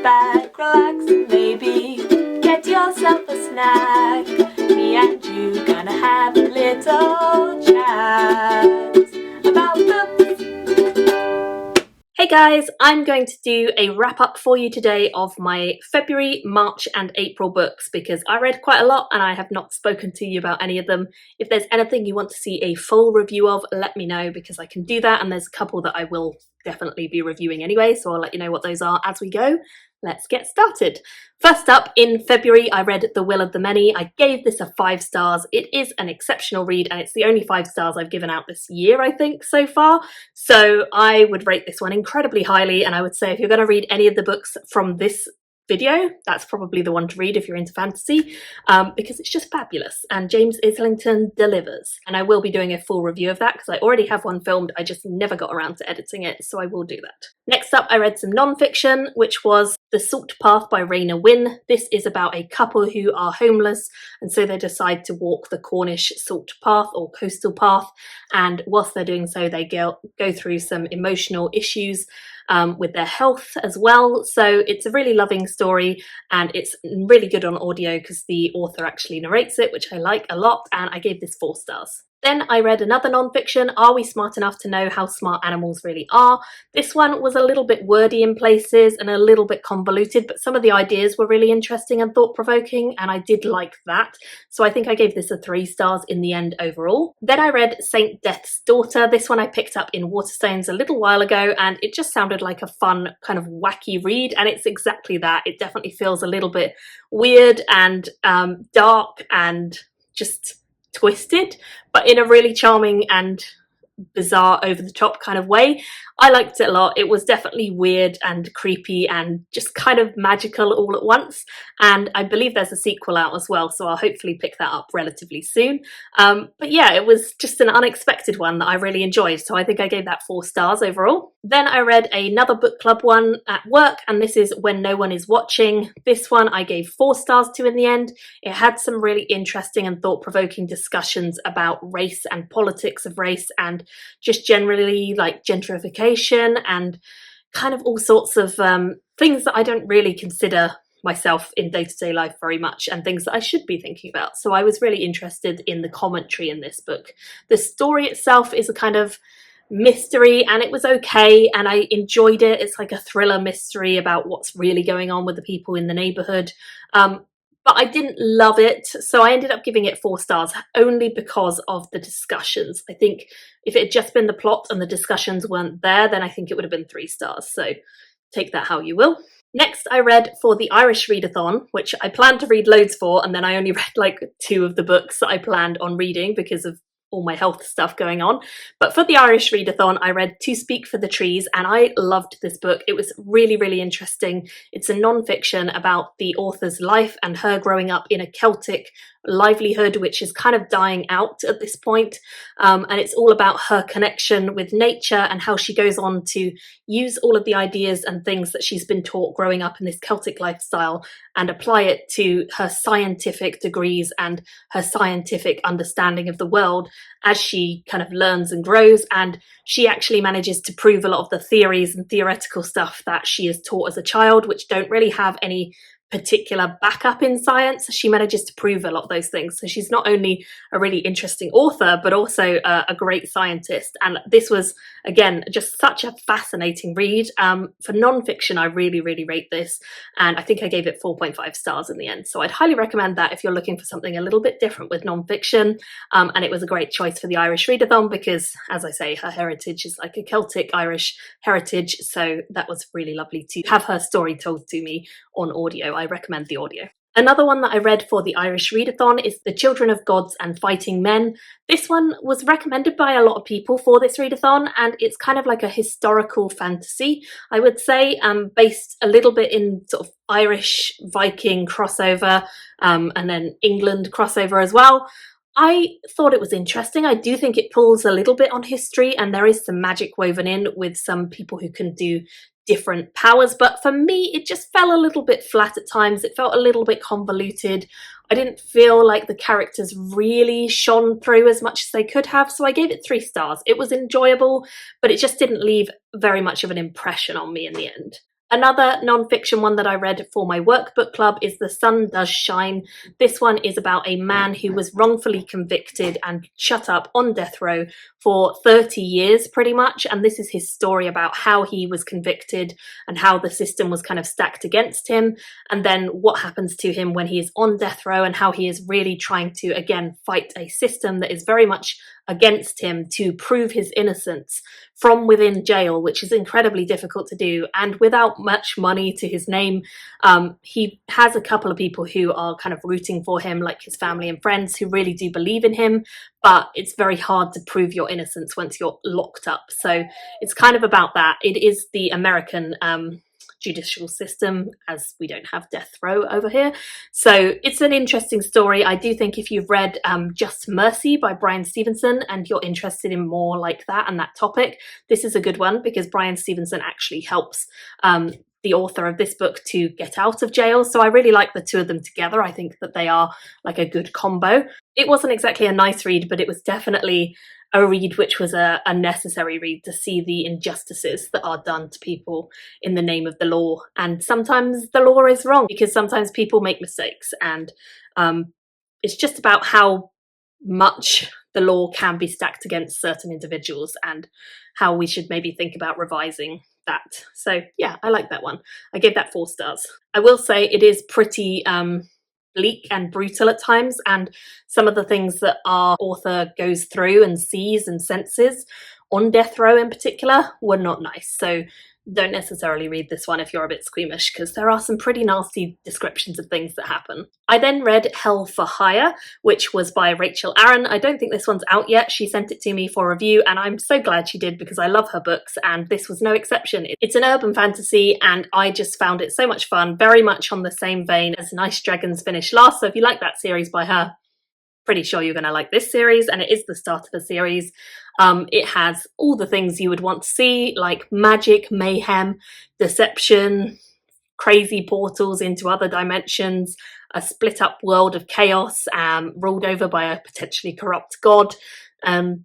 back, relax, and maybe get yourself a snack. Me and you gonna have a little chat about books. Hey guys, I'm going to do a wrap up for you today of my February, March and April books because I read quite a lot and I have not spoken to you about any of them. If there's anything you want to see a full review of, let me know because I can do that, and there's a couple that I will definitely be reviewing anyway, so I'll let you know what those are as we go. Let's get started. First up, in February, I read The Will of the Many. I gave this a 5 stars. It is an exceptional read, and it's the only 5 stars I've given out this year, I think, so far. So I would rate this one incredibly highly, and I would say if you're going to read any of the books from this video, that's probably the one to read if you're into fantasy, because it's just fabulous, and James Islington delivers. And I will be doing a full review of that because I already have one filmed, I just never got around to editing it, so I will do that. Next up, I read some non-fiction, which was The Salt Path by Raina Wynne. This is about a couple who are homeless, and so they decide to walk the Cornish Salt Path or Coastal Path, and whilst they're doing so, they go through some emotional issues with their health as well. So it's a really loving story, and it's really good on audio because the author actually narrates it, which I like a lot, and I gave this 4 stars. Then I read another non-fiction, Are We Smart Enough to Know How Smart Animals Really Are? This one was a little bit wordy in places and a little bit convoluted, but some of the ideas were really interesting and thought-provoking, and I did like that. So I think I gave this a 3 stars in the end overall. Then I read Saint Death's Daughter. This one I picked up in Waterstones a little while ago, and it just sounded like a fun, kind of wacky read, and it's exactly that. It definitely feels a little bit weird and dark and just twisted, but in a really charming and bizarre, over-the-top kind of way. I liked it a lot. It was definitely weird and creepy and just kind of magical all at once, and I believe there's a sequel out as well, so I'll hopefully pick that up relatively soon. But yeah, it was just an unexpected one that I really enjoyed, so I think I gave that 4 stars overall. Then I read another book club one at work, and this is When No One Is Watching. This one I gave 4 stars to in the end. It had some really interesting and thought-provoking discussions about race and politics of race, and just generally like gentrification and kind of all sorts of things that I don't really consider myself in day-to-day life very much, and things that I should be thinking about. So I was really interested in the commentary in this book. The story itself is a kind of mystery, and it was okay, and I enjoyed it. It's like a thriller mystery about what's really going on with the people in the neighborhood. But I didn't love it, so I ended up giving it 4 stars only because of the discussions. I think if it had just been the plot and the discussions weren't there, then I think it would have been 3 stars, so take that how you will. Next, I read for the Irish Readathon, which I planned to read loads for, and then I only read like 2 of the books that I planned on reading because of all my health stuff going on. But for the Irish Readathon, I read To Speak for the Trees, and I loved this book. It was really, really interesting. It's a non-fiction about the author's life and her growing up in a Celtic livelihood, which is kind of dying out at this point. And it's all about her connection with nature and how she goes on to use all of the ideas and things that she's been taught growing up in this Celtic lifestyle and apply it to her scientific degrees and her scientific understanding of the world as she kind of learns and grows. And she actually manages to prove a lot of the theories and theoretical stuff that she is taught as a child, which don't really have any particular backup in science. She manages to prove a lot of those things. So she's not only a really interesting author, but also a great scientist. And this was, again, just such a fascinating read. For non-fiction, I really, really rate this. And I think I gave it 4.5 stars in the end. So I'd highly recommend that if you're looking for something a little bit different with non-fiction. And it was a great choice for the Irish Readathon because, as I say, her heritage is like a Celtic Irish heritage. So that was really lovely to have her story told to me on audio. I recommend the audio. Another one that I read for the Irish Readathon is The Children of Gods and Fighting Men. This one was recommended by a lot of people for this readathon, and it's kind of like a historical fantasy, I would say, based a little bit in sort of Irish Viking crossover, and then England crossover as well. I thought it was interesting. I do think it pulls a little bit on history, and there is some magic woven in with some people who can do different powers, but for me it just fell a little bit flat at times. It felt a little bit convoluted. I didn't feel like the characters really shone through as much as they could have, so I gave it 3 stars. It was enjoyable, but it just didn't leave very much of an impression on me in the end. Another non-fiction one that I read for my workbook club is The Sun Does Shine. This one is about a man who was wrongfully convicted and shut up on death row for 30 years pretty much, and this is his story about how he was convicted and how the system was kind of stacked against him, and then what happens to him when he is on death row and how he is really trying to again fight a system that is very much against him to prove his innocence from within jail, which is incredibly difficult to do, and without much money to his name. He has a couple of people who are kind of rooting for him, like his family and friends who really do believe in him, but it's very hard to prove your innocence once you're locked up. So it's kind of about that. It is the American judicial system, as we don't have death row over here. So it's an interesting story. I do think if you've read Just Mercy by Bryan Stevenson and you're interested in more like that and that topic, this is a good one, because Bryan Stevenson actually helps the author of this book to get out of jail. So I really like the two of them together. I think that they are like a good combo. It wasn't exactly a nice read, but it was definitely a read which was a necessary read to see the injustices that are done to people in the name of the law. And sometimes the law is wrong, because sometimes people make mistakes, and it's just about how much the law can be stacked against certain individuals and how we should maybe think about revising that. So yeah, I like that one. I gave that 4 stars. I will say it is pretty bleak and brutal at times, and some of the things that our author goes through and sees and senses on death row in particular were not nice. So don't necessarily read this one if you're a bit squeamish, because there are some pretty nasty descriptions of things that happen. I then read Hell for Hire, which was by Rachel Aaron. I don't think this one's out yet. She sent it to me for review, and I'm so glad she did, because I love her books, and this was no exception. It's an urban fantasy, and I just found it so much fun, very much on the same vein as Nice Dragons finished last. So if you like that series by her, pretty sure you're going to like this series, and it is the start of a series. It has all the things you would want to see, like magic, mayhem, deception, crazy portals into other dimensions, a split up world of chaos ruled over by a potentially corrupt god.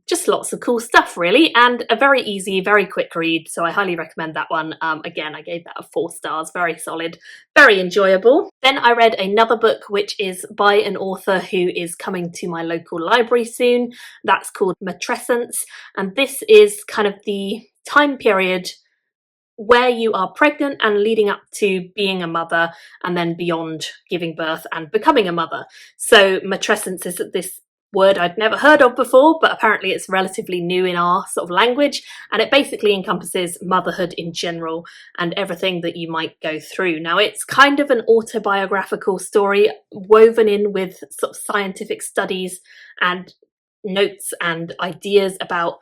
Just lots of cool stuff really, and a very easy, very quick read, so I highly recommend that one. Again, I gave that a 4 stars, very solid, very enjoyable. Then I read another book which is by an author who is coming to my local library soon. That's called Matrescence, and this is kind of the time period where you are pregnant and leading up to being a mother, and then beyond giving birth and becoming a mother. So matrescence is this word I'd never heard of before, but apparently it's relatively new in our sort of language, and it basically encompasses motherhood in general and everything that you might go through. Now, it's kind of an autobiographical story woven in with sort of scientific studies and notes and ideas about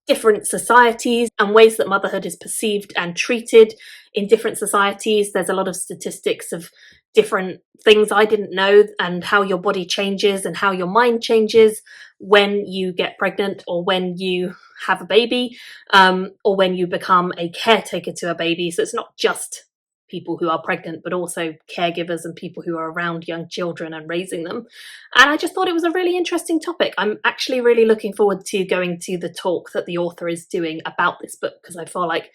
different societies and ways that motherhood is perceived and treated in different societies. There's a lot of statistics of different things I didn't know, and how your body changes and how your mind changes when you get pregnant, or when you have a baby, or when you become a caretaker to a baby. So it's not just people who are pregnant, but also caregivers and people who are around young children and raising them. And I just thought it was a really interesting topic. I'm actually really looking forward to going to the talk that the author is doing about this book, because I feel like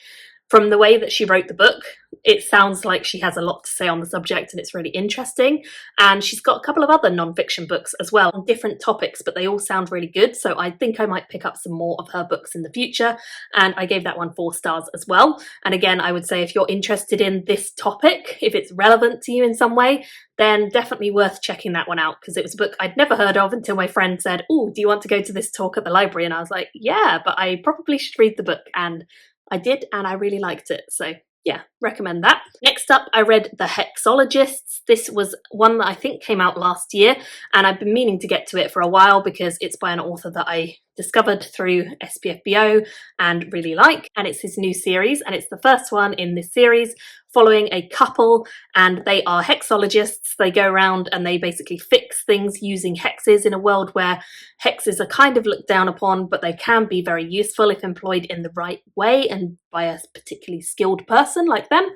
from the way that she wrote the book, it sounds like she has a lot to say on the subject, and it's really interesting. And she's got a couple of other non-fiction books as well on different topics, but they all sound really good. So I think I might pick up some more of her books in the future. And I gave that one 4 stars as well. And again, I would say if you're interested in this topic, if it's relevant to you in some way, then definitely worth checking that one out, because it was a book I'd never heard of until my friend said, "Oh, do you want to go to this talk at the library?" And I was like, yeah, but I probably should read the book. And I did, and I really liked it. So yeah, recommend that. Next up, I read The Hexologists. This was one that I think came out last year, and I've been meaning to get to it for a while, because it's by an author that I discovered through SPFBO and really like, and it's his new series, and it's the first one in this series following a couple, and they are hexologists. They go around and they basically fix things using hexes in a world where hexes are kind of looked down upon, but they can be very useful if employed in the right way and by a particularly skilled person like them.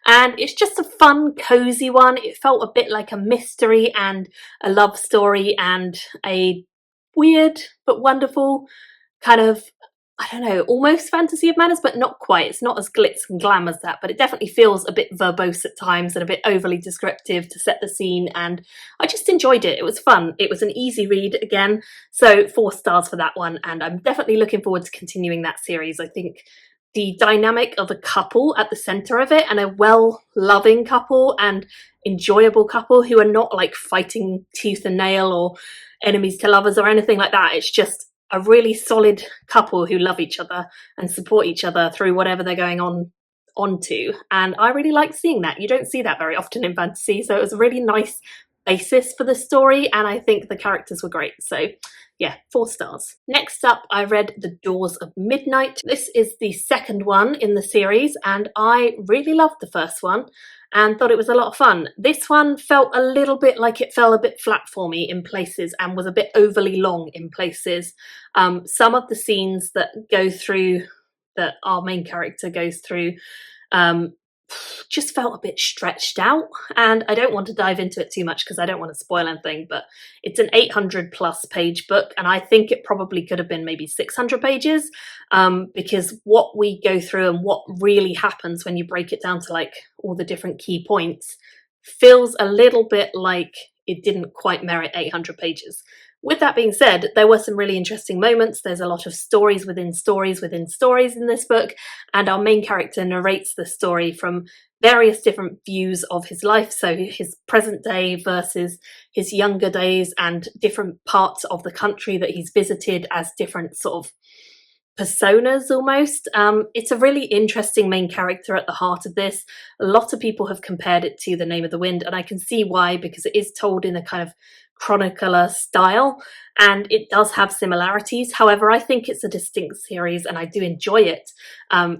And it's just a fun, cozy one. It felt a bit like a mystery and a love story and a weird but wonderful kind of I don't know, almost fantasy of manners, but not quite. It's not as glitz and glam as that, but it definitely feels a bit verbose at times and a bit overly descriptive to set the scene, and I just enjoyed it. It was fun. It was an easy read again, so 4 stars for that one, and I'm definitely looking forward to continuing that series. I think the dynamic of a couple at the centre of it, and a well-loving couple and enjoyable couple who are not like fighting tooth and nail or enemies to lovers or anything like that. It's just a really solid couple who love each other and support each other through whatever they're going onto, and I really like seeing that. You don't see that very often in fantasy, so it was a really nice basis for the story, and I think the characters were great. So yeah, 4 stars. Next up, I read The Doors of Midnight. This is the second one in the series, and I really loved the first one and thought it was a lot of fun. This one felt a little bit like it fell a bit flat for me in places and was a bit overly long in places. Some of the scenes that our main character goes through just felt a bit stretched out, and I don't want to dive into it too much because I don't want to spoil anything, but it's an 800 plus page book, and I think it probably could have been maybe 600 pages, because what we go through and what really happens when you break it down to like all the different key points feels a little bit like it didn't quite merit 800 pages. With that being said, there were some really interesting moments. There's a lot of stories within stories within stories in this book, and our main character narrates the story from various different views of his life, so his present day versus his younger days, and different parts of the country that he's visited as different sort of personas almost. It's a really interesting main character at the heart of this. A lot of people have compared it to The Name of the Wind, and I can see why, because it is told in a kind of chronicler style, and it does have similarities. However, I think it's a distinct series, and I do enjoy it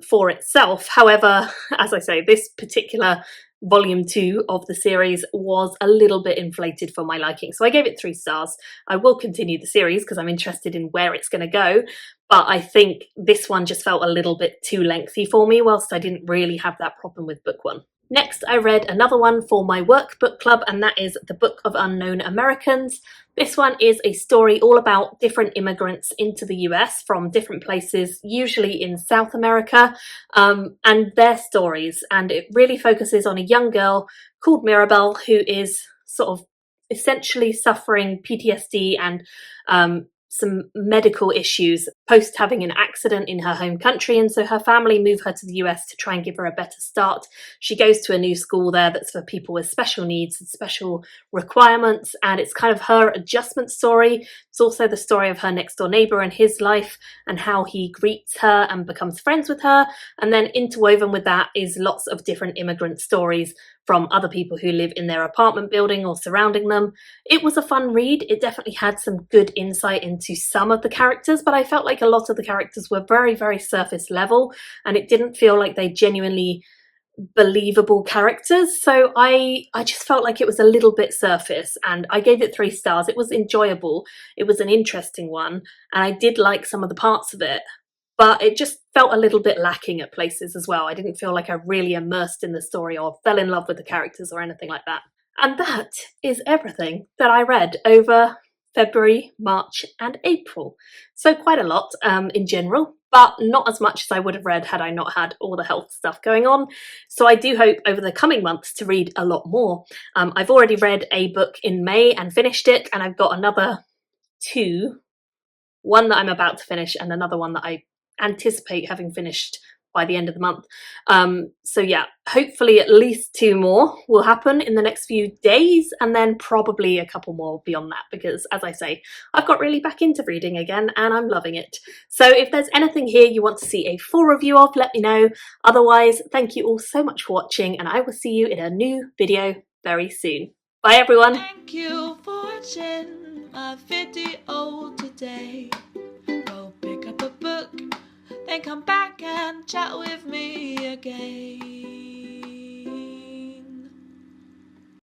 for itself. However, as I say, this particular volume 2 of the series was a little bit inflated for my liking, so I gave it 3 stars. I will continue the series because I'm interested in where it's going to go, but I think this one just felt a little bit too lengthy for me, whilst I didn't really have that problem with book 1. Next, I read another one for my work book club, and that is The Book of Unknown Americans. This one is a story all about different immigrants into the US from different places, usually in South America, and their stories. And it really focuses on a young girl called Mirabelle who is sort of essentially suffering PTSD and some medical issues post having an accident in her home country, and so her family move her to the US to try and give her a better start. She goes to a new school there that's for people with special needs and special requirements, and it's kind of her adjustment story. It's also the story of her next door neighbour and his life and how he greets her and becomes friends with her, and then interwoven with that is lots of different immigrant stories from other people who live in their apartment building or surrounding them. It was a fun read. It definitely had some good insight into some of the characters, but I felt like a lot of the characters were very, very surface level, and it didn't feel like they genuinely believable characters. So I just felt like it was a little bit surface, and I gave it 3 stars. It was enjoyable. It was an interesting one, and I did like some of the parts of it, but it just felt a little bit lacking at places as well. I didn't feel like I really immersed in the story or fell in love with the characters or anything like that. And that is everything that I read over February, March and April. So quite a lot in general, but not as much as I would have read had I not had all the health stuff going on. So I do hope over the coming months to read a lot more. I've already read a book in May and finished it, and I've got another 2, one that I'm about to finish and another one that I anticipate having finished by the end of the month. So yeah, hopefully at least 2 more will happen in the next few days, and then probably a couple more beyond that, because as I say, I've got really back into reading again and I'm loving it. So if there's anything here you want to see a full review of, let me know. Otherwise, thank you all so much for watching, and I will see you in a new video very soon. Bye everyone! Thank you for watching my video today. Go pick up a book, then come back and chat with me again.